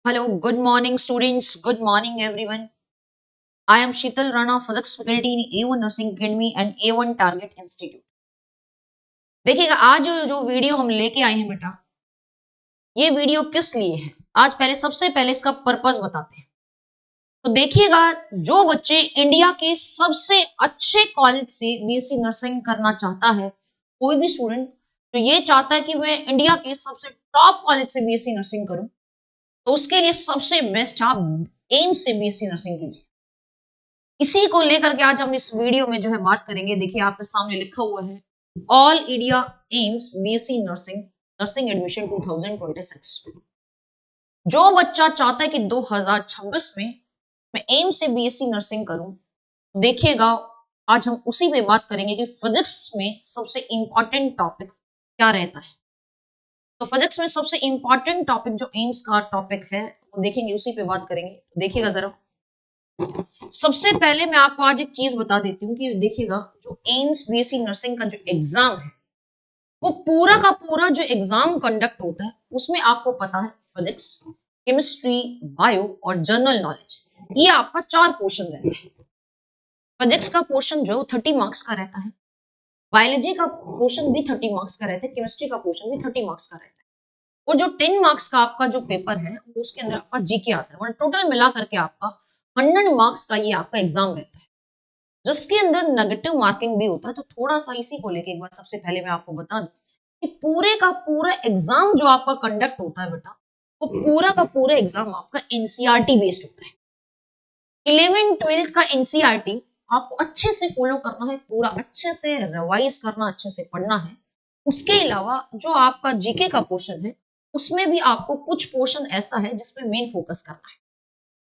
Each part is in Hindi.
Hello, good morning, students. Good morning, everyone. I am Sheetal Rana, physics faculty in A1 Nursing Academy and A1 Target Institute. देखिएगा आज जो वीडियो हम लेके आए हैं बेटा, ये वीडियो किस लिए है? आज सबसे पहले इसका पर्पस बताते हैं। तो देखिएगा, जो बच्चे इंडिया के सबसे अच्छे कॉलेज से बीएससी नर्सिंग करना चाहता है, कोई भी स्टूडेंट तो ये चाहता है कि मैं इंडिया के सबसे टॉप कॉलेज से बीएससी नर्सिंग करूं, तो उसके लिए सबसे बेस्ट आप एम्स से बीएससी नर्सिंग कीजिए। इसी को लेकर के आज हम इस वीडियो में जो है बात करेंगे। देखिए आपके सामने लिखा हुआ है all India AIIMS BSc nursing nursing admission 2026। जो बच्चा चाहता है कि 2026 में मैं एम्स से बीएससी नर्सिंग करूं, देखिएगा आज हम उसी पे बात करेंगे कि फिजिक्स में सबसे इंपॉर्टेंट टॉपिक क्या रहता है। तो फिजिक्स में सबसे इंपॉर्टेंट टॉपिक जो एम्स का टॉपिक है वो देखेंगे, उसी पे बात करेंगे। देखिएगा जरा, सबसे पहले मैं आपको आज एक चीज बता देती हूँ कि देखिएगा, जो एम्स बीएससी नर्सिंग का जो एग्जाम है, वो पूरा का पूरा जो एग्जाम कंडक्ट होता है, उसमें आपको पता है फिजिक्स, केमिस्ट्री, बायो और जनरल नॉलेज, ये आपका 4 पोर्शन रहता है। फिजिक्स का पोर्शन जो 30 मार्क्स का रहता है, बायोलॉजी का पोर्शन भी 30 मार्क्स का रहता है, केमिस्ट्री का पोर्शन भी 30 मार्क्स का रहता है। और जो 10 मार्क्स का आपका जो पेपर है, उसके अंदर आपका जीके आता है। टोटल मिला करके आपका 100 मार्क्स का ये आपका एग्जाम रहता है, जिसके अंदर नेगेटिव मार्किंग भी होता है। तो थोड़ा सा इसी को लेके एक बार सबसे पहले मैं आपको बता दूं कि पूरे का पूरा एग्जाम जो आपका कंडक्ट होता है बेटा, वो पूरा का पूरा एग्जाम आपका एनसीईआरटी बेस्ड होता है। 11th-12th का एनसीईआरटी आपको अच्छे से फॉलो करना है, पूरा अच्छे से रिवाइज करना, अच्छे से पढ़ना है। उसके अलावा जो आपका जीके का पोर्शन है, उसमें भी आपको कुछ पोर्शन ऐसा है जिसमें मेन फोकस करना है,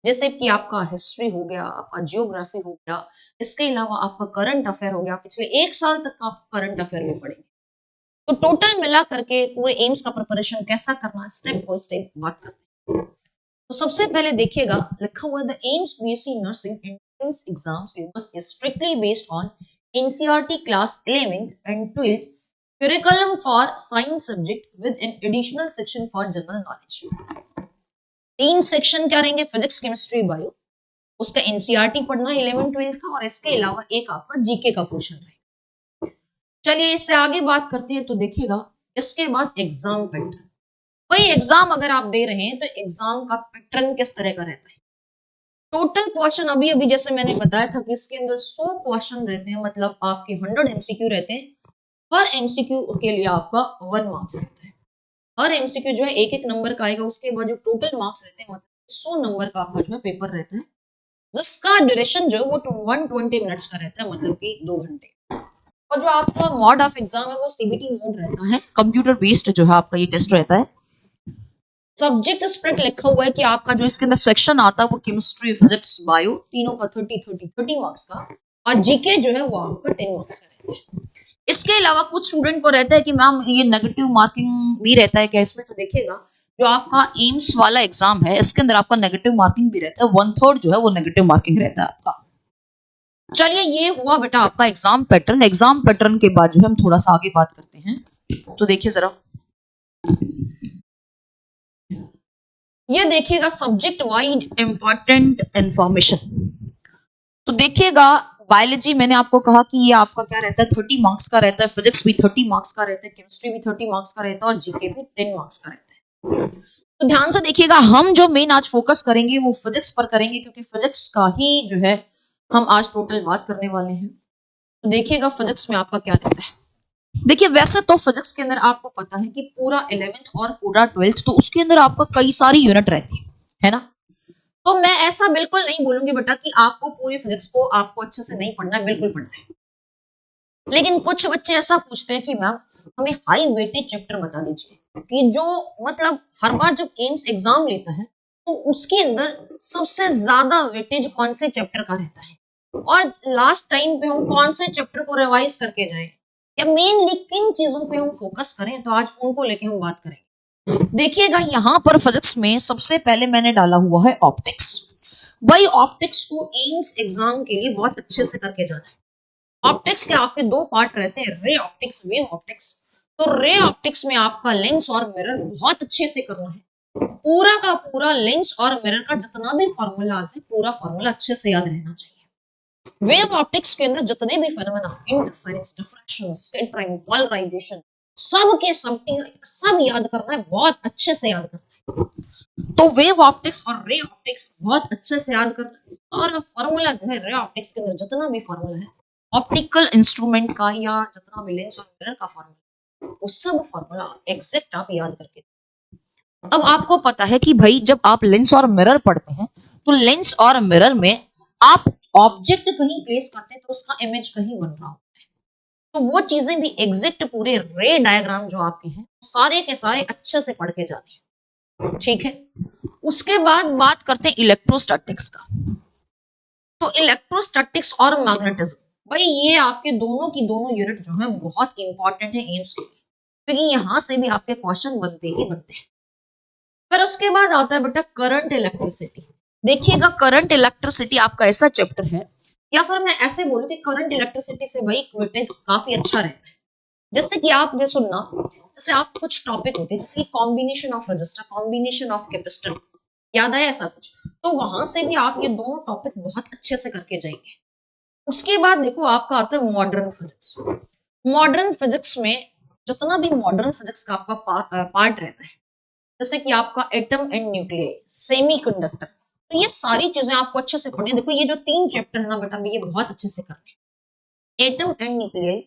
जैसे कि आपका हिस्ट्री हो गया, आपका जियोग्राफी हो गया, इसके अलावा आपका करंट अफेयर हो गया। पिछले 1 साल तक का आप करंट अफेयर में पढ़ेंगे। तो टोटल मिला करके पूरे एम्स का प्रिपरेशन कैसा करना है, स्टेप बाय स्टेप बात करते हैं। तो सबसे पहले देखिएगा, लिखा हुआ है the AIIMS BSc nursing entrance exam syllabus is strictly based on NCERT class 11th and 12th curriculum for science subject with an additional section for general knowledge। 3 section क्या रहेंगे? Physics, chemistry, bio. उसका एनसीईआरटी पढ़ना है 11th-12th का, और इसके अलावा एक आपका जीके का पोर्शन रहेगा। चलिए इससे आगे बात करते हैं। तो देखिएगा, इसके बाद एग्जाम पैटर्न। भाई एग्जाम अगर आप दे रहे हैं तो एग्जाम का पैटर्न किस तरह का रहता है? टोटल क्वेश्चन अभी अभी जैसे मैंने बताया था कि इसके अंदर 100 क्वेश्चन रहते हैं, मतलब आपके 100 एमसीक्यू रहते हैं। हर एमसीक्यू के लिए आपका 1 मार्क्स रहता है। हर एमसीक्यू जो है एक एक नंबर का आएगा। उसके बाद जो टोटल मार्क्स रहते हैं, मतलब 100 नंबर का आपका जो है पेपर रहता है, जिसका ड्यूरेशन जो है वो 120 मिनट्स का रहता है, मतलब कि 2 घंटे। और जो आपका मोड ऑफ एग्जाम है वो सीबीटी मोड रहता है, कंप्यूटर बेस्ड जो है आपका ये टेस्ट रहता है। सब्जेक्ट स्प्लिट लिखा हुआ है कि आपका जो इसके अंदर सेक्शन आता है वो केमिस्ट्री, फिजिक्स, बायो, तीनों का 30 मार्क्स का, और जीके जो है वो आपका 10 मार्क्स का रहता है। इसके अलावा कुछ स्टूडेंट को रहता है कि मैम ये नेगेटिव मार्किंग भी रहता है क्या इसमें? तो देखिएगा, जो आपका एम्स वाला एग्जाम है, इसके अंदर आपका नेगेटिव मार्किंग भी रहता है, 1/3 जो है वो नेगेटिव मार्किंग रहता है आपका। चलिए ये हुआ बेटा आपका एग्जाम पैटर्न। एग्जाम पैटर्न के बाद जो है हम थोड़ा सा आगे बात करते हैं। तो देखिए जरा, ये देखिएगा सब्जेक्ट वाइड इंपॉर्टेंट इंफॉर्मेशन। तो देखिएगा, बायोलॉजी मैंने आपको कहा कि ये आपका क्या रहता है, 30 मार्क्स का रहता है। फिजिक्स भी 30 मार्क्स का रहता है, केमिस्ट्री भी 30 मार्क्स का रहता है, और जीके भी 10 मार्क्स का रहता है। तो ध्यान से देखिएगा, हम जो मेन आज फोकस करेंगे वो फिजिक्स पर करेंगे, क्योंकि फिजिक्स का ही जो है हम आज टोटल बात करने वाले हैं। तो देखिएगा फिजिक्स में आपका क्या रहता है। देखिए वैसे तो फिजिक्स के अंदर आपको पता है कि पूरा 11th और पूरा 12th, तो उसके अंदर आपका कई सारी यूनिट रहती है ना। तो मैं ऐसा बिल्कुल नहीं बोलूंगी बेटा कि आपको पूरी फिजिक्स को आपको अच्छे से नहीं पढ़ना है, बिल्कुल पढ़ना है। लेकिन कुछ बच्चे ऐसा पूछते हैं कि मैम हमें हाई वेटेज चैप्टर बता दीजिए, कि जो मतलब हर बार जब एम्स एग्जाम लेता है तो उसके अंदर सबसे ज्यादा वेटेज कौन से चैप्टर का रहता है, और लास्ट टाइम पे हम कौन से चैप्टर को रिवाइज करके जाएं, या मेनली किन चीजों पे हम फोकस करें। तो आज उनको लेके हम बात करेंगे। देखिएगा यहाँ पर फिजिक्स में सबसे पहले मैंने डाला हुआ है ऑप्टिक्स। भाई ऑप्टिक्स को एम्स एग्जाम के लिए बहुत अच्छे से करके जाना है। ऑप्टिक्स के आपके 2 पार्ट रहते हैं, रे ऑप्टिक्स, वेव ऑप्टिक्स। तो रे ऑप्टिक्स में आपका लेंस और मिरर बहुत अच्छे से करना है। पूरा का पूरा लेंस और मिरर का जितना भी फॉर्मूलाज है, पूरा फॉर्मूला अच्छे से याद रहना चाहिए। वेव ऑप्टिक्स के अंदर जितने भी phenomena, interference, diffraction, scattering, polarisation, सब के सब याद करना है, बहुत अच्छे से याद करना है। तो वेव ऑप्टिक्स और रे ऑप्टिक्स बहुत अच्छे से याद करना है। और फॉर्मूला जो है रे ऑप्टिक्स के अंदर जितना भी फॉर्मूला है ऑप्टिकल इंस्ट्रूमेंट का या जितना भी लेंस और मिरर का फॉर्मूला, वो सब फॉर्मूला एग्जैक्ट आप याद करके। अब आपको पता है कि भाई जब आप लेंस और मिरर पढ़ते हैं तो लेंस और मिरर में आप ऑब्जेक्ट कहीं प्लेस करते हैं तो उसका इमेज कहीं बन रहा होता है, तो वो चीजें भी एग्जैक्ट पूरे रे डायग्राम जो आपके हैं सारे के सारे अच्छे से पढ़ के जाने, ठीक है। उसके बाद बात करते हैं इलेक्ट्रोस्टैटिक्स का। तो इलेक्ट्रोस्टैटिक्स और मैग्नेटिज्म, भाई ये आपके दोनों की दोनों यूनिट जो है बहुत इंपॉर्टेंट है एम्स के लिए, क्योंकि यहां से भी आपके क्वेश्चन बनते ही बनते हैं। फिर उसके बाद आता है बेटा करंट इलेक्ट्रिसिटी। देखिएगा करंट इलेक्ट्रिसिटी आपका ऐसा चैप्टर है, या फिर मैं ऐसे बोलूं कि करंट इलेक्ट्रिसिटी से भाई वेटेज काफी अच्छा रहता है। जैसे कि आप ये सुनना, जैसे आप कुछ टॉपिक होते हैं जैसे कि combination of register, combination of capacitor, याद आया ऐसा कुछ, तो वहां से भी आप ये दोनों टॉपिक बहुत अच्छे से करके जाएंगे। उसके बाद देखो आपका आता है मॉडर्न फिजिक्स। मॉडर्न फिजिक्स में जितना भी मॉडर्न फिजिक्स का आपका पार्ट रहता है, जैसे कि आपका एटम एंड न्यूक्लियस, सेमीकंडक्टर, तो ये सारी चीजें आपको अच्छे से पढ़नी है। देखो ये जो 3 चैप्टर है ना बेटा, ये बहुत अच्छे से करने हैं। एटम एंड न्यूक्लियस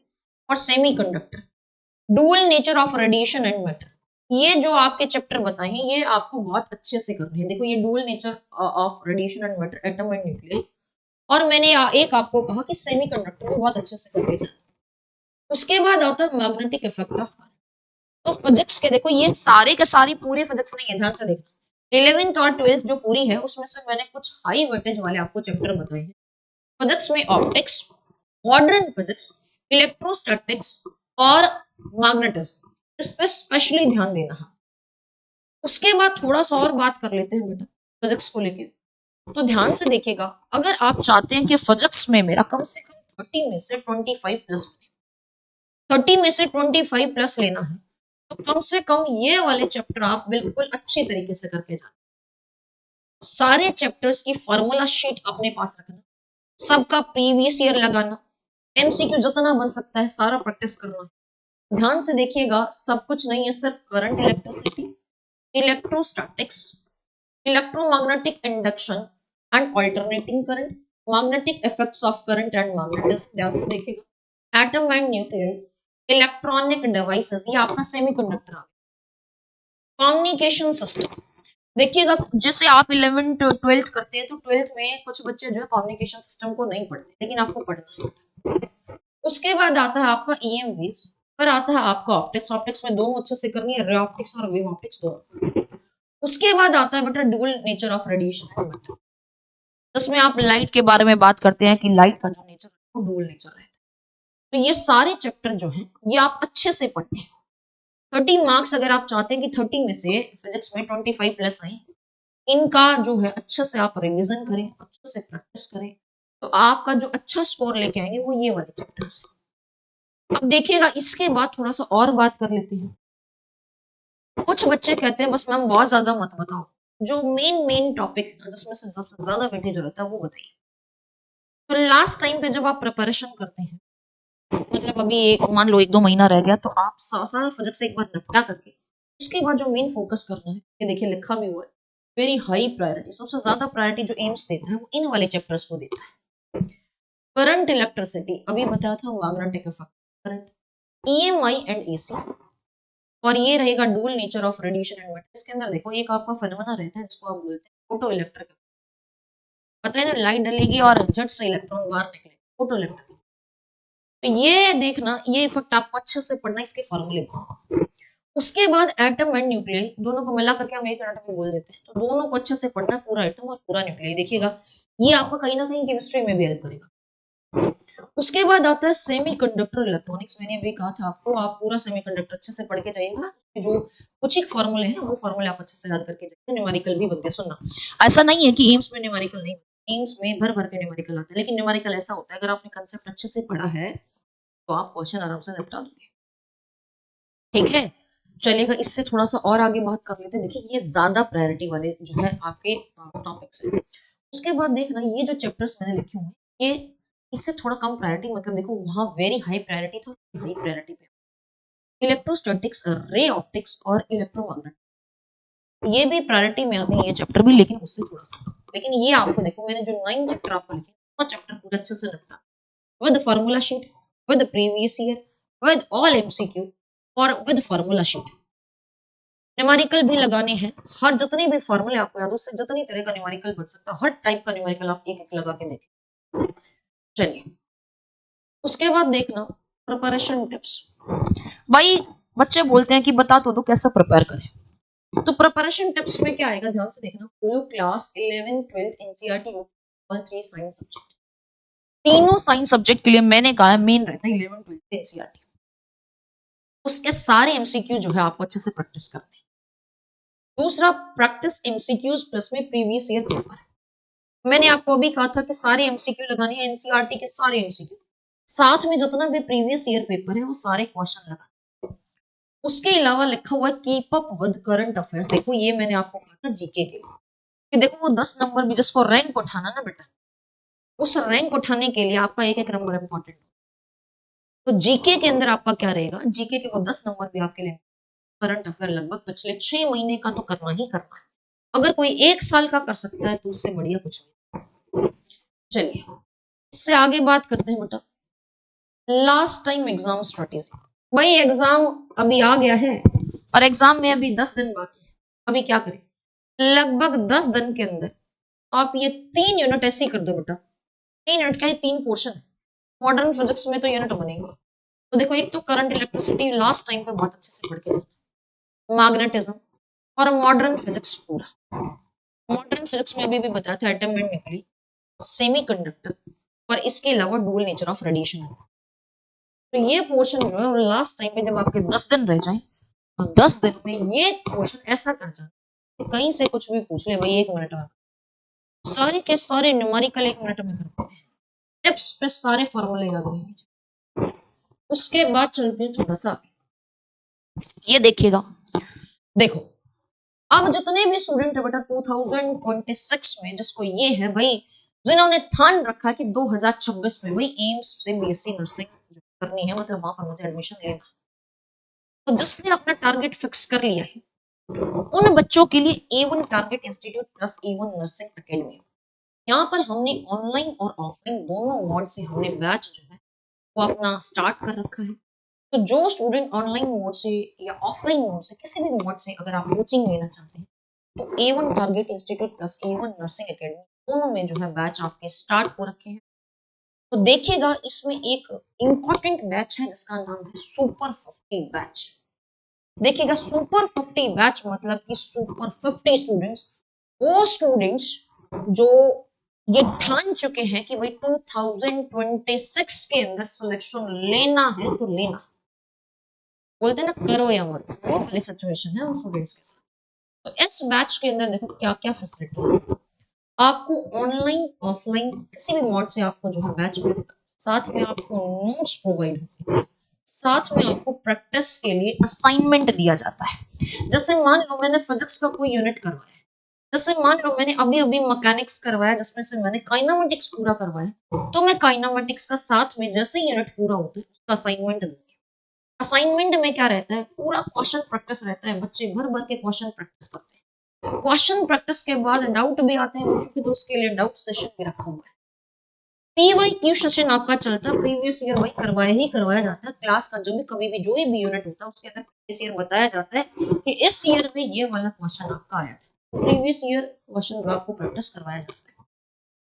और semiconductor, dual nature of radiation and matter, ये जो आपके चैप्टर बताए हैं ये आपको बहुत अच्छे से करने हैं। देखो ये dual nature of radiation and matter, atom and nucleus, और मैंने एक आपको कहा कि सेमीकंडक्टर को बहुत अच्छे से करके जाना। उसके बाद आता है मैग्नेटिक इफेक्ट ऑफ करंट। तो फिजिक्स के देखो ये सारे के सारी पूरी फिजिक्स नहीं है, ध्यान से देखना। 11th और 12th जो पूरी है उसमें से मैंने कुछ हाई वेटेज वाले आपको चैप्टर बताए हैं। फिजिक्स में ऑप्टिक्स, मॉडर्न फिजिक्स, इलेक्ट्रोस्टैटिक्स और मैग्नेटिज्म, इस पे स्पेशली ध्यान देना है। उसके बाद थोड़ा सा और बात कर लेते हैं बेटा फिजिक्स को लेके। तो ध्यान से देखिएगा, अगर आप चाहते हैं कि फिजिक्स में मेरा कम से कम 30 में से 25 प्लस, 30 में से 25 प्लस लेना है, तो कम से कम ये वाले चैप्टर आप बिल्कुल अच्छी तरीके से करके जाना। सारे चैप्टर्स की फॉर्मूला शीट अपने पास रखना, सबका प्रीवियस ईयर लगाना, एमसीक्यू जितना बन सकता है सारा प्रैक्टिस करना। ध्यान से देखिएगा, सब कुछ नहीं है सिर्फ current electricity, electrostatics, electromagnetic induction and alternating current, magnetic effects of current and magnetism, ध्यान से देखिएगा, atom and nucleus, electronic devices, ये आपका सेमीकंडक्टर आ गया, कम्युनिकेशन सिस्टम। देखिएगा जैसे आप 11th 12th करते हैं तो 12th में कुछ बच्चे जो है कम्युनिकेशन सिस्टम को नहीं पढ़ते, लेकिन आपको पढ़ना है। उसके बाद आता है आपका ईएम वेव, फिर आता है आपका ऑप्टिक्स। ऑप्टिक्स में दोनों अच्छे से करनी है, रे ऑप्टिक्स और वेव ऑप्टिक्स दोनों। उसके बाद आता है बेटा डुअल नेचर ऑफ रेडिएशन, जिसमें आप लाइट के बारे में बात करते हैं कि लाइट का जो नेचर है वो डुअल नेचर रहता है। तो ये सारे चैप्टर जो हैं ये आप अच्छे से पढ़ने हैं। 30 मार्क्स अगर आप चाहते हैं कि 30 में से फिजिक्स में 25 प्लस आए, इनका जो है अच्छे से आप रिवीजन करें, अच्छे से प्रैक्टिस करें, तो आपका जो अच्छा स्कोर लेके आएंगे वो ये वाले चैप्टर्स हैं। अब देखिएगा इसके बाद थोड़ा सा और बात कर लेते हैं। कुछ बच्चे कहते हैं बस मैम बहुत ज्यादा मत बताओ, जो मेन टॉपिक जिसमें से सबसे ज्यादा वेटेज रहता है वो बताइए। तो लास्ट टाइम पे जब आप प्रिपरेशन करते हैं, मतलब अभी एक मान लो 1-2 महीना रह गया, तो आप सारा फिजिक्स एक बार निपटा करके उसके बाद जो मेन फोकस करना है, ये देखिए लिखा भी हुआ है, वेरी हाई प्रायोरिटी, सबसे ज्यादा प्रायोरिटी जो एम्स देता है वो इन वाले चैप्टर्स को देता है। करंट इलेक्ट्रिसिटी अभी बताया था, magnetic effect current, EMI and AC, और ये रहेगा dual nature of radiation and matter. इसके अंदर देखो एक आपका फेनोमेना रहता है जिसको आप बोलते हैं फोटो इलेक्ट्रिक, पता है ना, लाइट डलेगी और झट से इलेक्ट्रॉन बाहर निकलेगा, फोटो इलेक्ट्रिक। तो ये देखना, ये इफेक्ट आपको अच्छे से पढ़ना, इसके फॉर्मूले। उसके बाद एटम एंड न्यूक्लियस दोनों को मिला करके हम एक एटम में बोल देते हैं, तो दोनों को अच्छे से पढ़ना, पूरा एटम और पूरा न्यूक्लियस। देखिएगा ये आपको कहीं ना कहीं केमिस्ट्री में भी हेल्प करेगा। उसके बाद आता है सेमीकंडक्टर इलेक्ट्रॉनिक्स। मैंने अभी कहा था आपको, आप पूरा सेमीकंडक्टर अच्छे से पढ़ के जाइएगा, जो कुछ एक फॉर्मूले हैं वो फॉर्मूले आप अच्छे से याद करके जाइए। न्यूमेरिकल भी बनते हैं, सुनना ऐसा नहीं है कि एम्स में न्यूमेरिकल नहीं, एम्स में भर भर के न्यूमेरिकल आता है, लेकिन न्यूमेरिकल ऐसा होता है अगर आपने कंसेप्ट अच्छे से पढ़ा है तो आप क्वेश्चन आराम से निपटा दोगे, ठीक है। चलिएगा, इससे थोड़ा सा और आगे बात कर लेते हैं। देखिए ये ज्यादा प्रायोरिटी वाले जो है आपके टॉपिक्स है। उसके बाद देखना ये जो चैप्टर्स मैंने लिखे हुए हैं ये इससे थोड़ा कम प्रायोरिटी, मतलब देखो वहां वेरी हाई प्रायोरिटी था, हाई प्रायोरिटी पे इलेक्ट्रोस्टैटिक्स, रे ऑप्टिक्स और इलेक्ट्रोमैग्नेटिक्स, ये भी प्रायोरिटी में आते हैं ये चैप्टर भी, लेकिन उससे थोड़ा सा कम। लेकिन ये आपको देखो मैंने जो 9 चैप्टर आपको लिखे वो चैप्टर पूरा अच्छे से निपटा with formula sheet, with previous year, with all MCQ और विद फार्मूला शीट। न्यूमेरिकल भी लगाने हैं, हर जितने भी फार्मूले आपको याद हो उससे जितनी तरह का न्यूमेरिकल बन सकता है, हर टाइप का न्यूमेरिकल आप एक एक लगा के देखें। चलिए उसके बाद देखना प्रिपरेशन टिप्स। भाई बच्चे बोलते हैं कि बता तो दो कैसे प्रिपेयर करें, तो प्रिपरेशन टिप्स में क्या आएगा ध्यान से देखना। Full class 11 12 NCERT all 3 science subject, तीनों साइंस सब्जेक्ट के लिए मैंने कहा है मेन रहता है 11 12 एनसीईआरटी। उसके सारे एमसीक्यू जो है आपको अच्छे से प्रैक्टिस करने हैं। दूसरा प्रैक्टिस एमसीक्यूज प्लस में प्रीवियस ईयर पेपर। मैंने आपको अभी कहा था कि सारे एमसीक्यू लगाने हैं, एनसीईआरटी के सारे एमसीक्यू, साथ में जितना भी प्रीवियस ईयर पेपर है वो सारे क्वेश्चन लगाने। उसके अलावा लिखा हुआ है keep up with current affairs. देखो ये मैंने आपको कहा था जीके के लिए कि देखो वो 10 नंबर भी जिसको रैंक उठाना ना बेटा, उस रैंक उठाने के लिए आपका एक एक नंबर इंपॉर्टेंट। तो जीके के अंदर आपका क्या रहेगा, जीके के वो 10 नंबर भी आपके लिए करंट अफेयर लगभग पिछले 6 महीने का तो करना ही करना है। अगर कोई एक साल का कर सकता है तो उससे बढ़िया कुछ नहीं। चलिए इससे आगे बात करते हैं बेटा लास्ट टाइम एग्जाम स्ट्रेटेजी। भाई एग्जाम अभी आ गया है और एग्जाम में अभी 10 दिन बाकी है। अभी क्या करें, लगभग 10 दिन के अंदर आप ये 3 यूनिट ऐसे ही कर दो बेटा। 3 यूनिट का ही 3 पोर्शन है, मॉडर्न फिजिक्स में तो यूनिट बनेगा। तो देखो एक तो करंट इलेक्ट्रिसिटी लास्ट टाइम पे बहुत अच्छे से पढ़ के जाना, मैग्नेटिज्म और मॉडर्न फिजिक्स पूरा। मॉडर्न फिजिक्स में अभी भी बताया था एटम एंड न्यूक्लियस, सेमीकंडक्टर और इसके अलावा डुअल नेचर ऑफ रेडिएशन। तो ये पोर्शन जो है लास्ट टाइम पे जब आपके 10 दिन रह जाए तो 10 दिन में ये पोर्शन ऐसा कर जाए कि कहीं से कुछ भी पूछ ले भाई 1 मिनट में सारे के सारे न्यूमेरिकल 1 मिनट में करते हैं, टिप्स पे सारे फॉर्मूले याद रहेंगे। उसके बाद चलते हैं थोड़ा सा ये देखिएगा। देखो अब जितने भी स्टूडेंट है बेटा 2026 में जिसको ये है भाई, जिन्होंने ठान रखा है कि 2026 में भाई एम्स से बीएससी नर्सिंग करनी है, मतलब वहां पर मुझे एडमिशन लेना है, तो जिसने अपना टारगेट फिक्स कर लिया है उन बच्चों के लिए A1 target institute plus A1 nursing academy. यहाँ पर हमने ऑनलाइन और ऑफलाइन दोनों मोड से हमने बैच जो है वो अपना स्टार्ट कर रखा है। तो जो स्टूडेंट ऑनलाइन मोड से या ऑफलाइन मोड से किसी भी मोड से अगर आप कोचिंग लेना चाहते हैं तो A1 target institute plus A1 nursing academy दोनों में जो है बैच आपके स्टार्ट हो रखे हैं। तो देखिएगा इसमें एक इंपॉर्टेंट बैच है जिसका नाम है सुपर 50 बैच। देखिएगा सुपर 50 बैच मतलब कि सुपर 50 स्टूडेंट्स, वो स्टूडेंट्स जो ये ठान चुके हैं कि भाई 2026 के अंदर सिलेक्शन लेना है तो लेना, बोलते हैं ना करो या मरो, वो वाली सिचुएशन है उन स्टूडेंट्स के साथ। तो इस बैच के अंदर देखो क्या क्या फैसिलिटीज है। आपको ऑनलाइन ऑफलाइन किसी भी मोड से आपको जो है बैच मिलेगा, साथ में आपको नोट्स प्रोवाइड होंगे, साथ में आपको प्रैक्टिस के लिए असाइनमेंट दिया जाता है। जैसे मान लो मैंने फिजिक्स का कोई यूनिट करवाया, जैसे मान लो मैंने अभी अभी मैकेनिक्स करवाया जिसमें से मैंने काइनेमेटिक्स पूरा करवाया, तो मैं काइनेमेटिक्स का साथ में जैसे ही यूनिट पूरा होता है उसका असाइनमेंट दूंगी। असाइनमेंट में क्या रहता है, पूरा क्वेश्चन प्रैक्टिस रहता है, बच्चे भर भर के क्वेश्चन प्रैक्टिस करते हैं। क्वेश्चन प्रैक्टिस के बाद डाउट भी आते हैं बच्चों के, तो उसके लिए डाउट सेशन भी रखा हुआ है। पीवाईक्यू सेशन आपका चलता है, प्रीवियस ईयर भाई करवाया ही करवाया जाता है। क्लास का जो भी कभी भी जो भी यूनिट होता है उसके अंदर प्रीवियस ईयर बताया जाता है कि इस ईयर में ये वाला क्वेश्चन आपका आया था, प्रीवियस ईयर क्वेश्चन जो आपको प्रैक्टिस करवाया जाता है।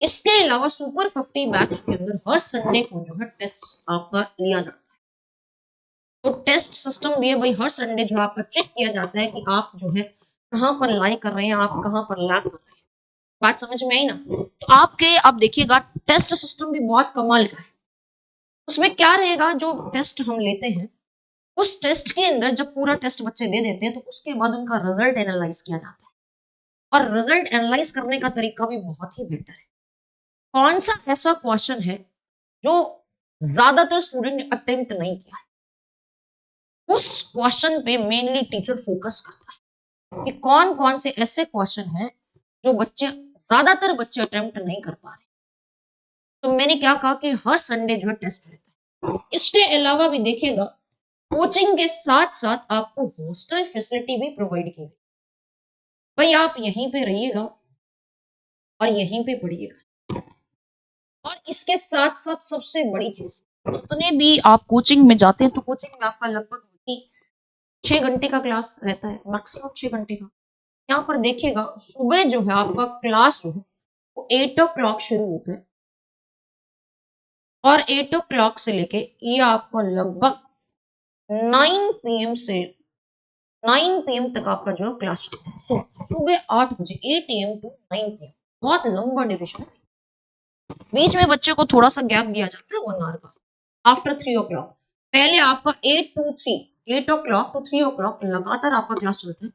इसके अलावा सुपर 50 बैच के अंदर हर संडे को जो है टेस्ट आपका लिया जाता है। तो टेस्ट सिस्टम भी है भाई, हर संडे जो आपका चेक किया जाता है कि आप जो है कहाँ पर लाई कर रहे हैं, आप कहाँ पर लैग कर रहे हैं। बात समझ में आई ना। तो आपके आप देखिएगा टेस्ट सिस्टम भी बहुत कमाल का है। उसमें क्या रहेगा, जो टेस्ट हम लेते हैं उस टेस्ट के अंदर जब पूरा टेस्ट बच्चे दे देते हैं तो उसके बाद उनका रिजल्ट एनालाइज किया जाता है, और रिजल्ट एनालाइज करने का तरीका भी बहुत ही बेहतर है। कौन सा ऐसा क्वेश्चन है जो ज्यादातर स्टूडेंट ने अटेम्प्ट नहीं किया है, उस क्वेश्चन पे मेनली टीचर फोकस करता है कि कौन कौन से ऐसे क्वेश्चन हैं जो ज्यादातर बच्चे अटेम्प्ट नहीं कर पा रहे। तो मैंने क्या कहा कि हर संडे जो है टेस्ट रहता है। इसके अलावा भी देखिएगा, कोचिंग के साथ साथ आपको हॉस्टल फैसिलिटी भी प्रोवाइड की गई। भाई आप यहीं पे रहिएगा और यहीं पे पढ़िएगा। और इसके साथ साथ सबसे बड़ी चीज, जितने भी आप कोचिंग में जाते हैं तो कोचिंग में आपका लगभग 6 घंटे का क्लास रहता है, मैक्सिमम 6 घंटे का। यहाँ पर देखिएगा सुबह जो है आपका क्लास जो है वो 8 o'clock शुरू होता है और 8 o'clock से लेके ये आपका लगभग 9 PM से 9 PM तक आपका जो है क्लास चलता है। सुबह 8 बजे 8 AM टू 9 PM, बहुत लंबा ड्यूरेशन है। बीच में बच्चे को थोड़ा सा गैप दिया जाता है 1 hour का, आफ्टर 3 o'clock। पहले आपका 8 o'clock टू 3 o'clock लगातार आपका क्लास चलता है,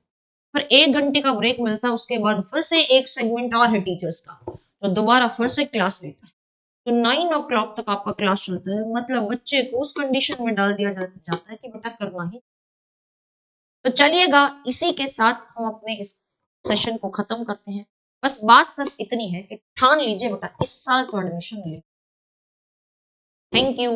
फिर 1 घंटे का ब्रेक मिलता है, उसके बाद फिर से एक सेगमेंट और है टीचर्स का, तो दोबारा फिर से क्लास लेता है। तो 9 o'clock तक आपका क्लास चलता है, मतलब बच्चे को उस कंडीशन में डाल दिया जाता है कि बेटा करना ही। तो चलिएगा, इसी के साथ हम अपने इस सेशन को खत्म करते हैं। बस बात सिर्फ इतनी है कि ठान लीजिए बेटा इस साल तो एडमिशन ले। Thank you.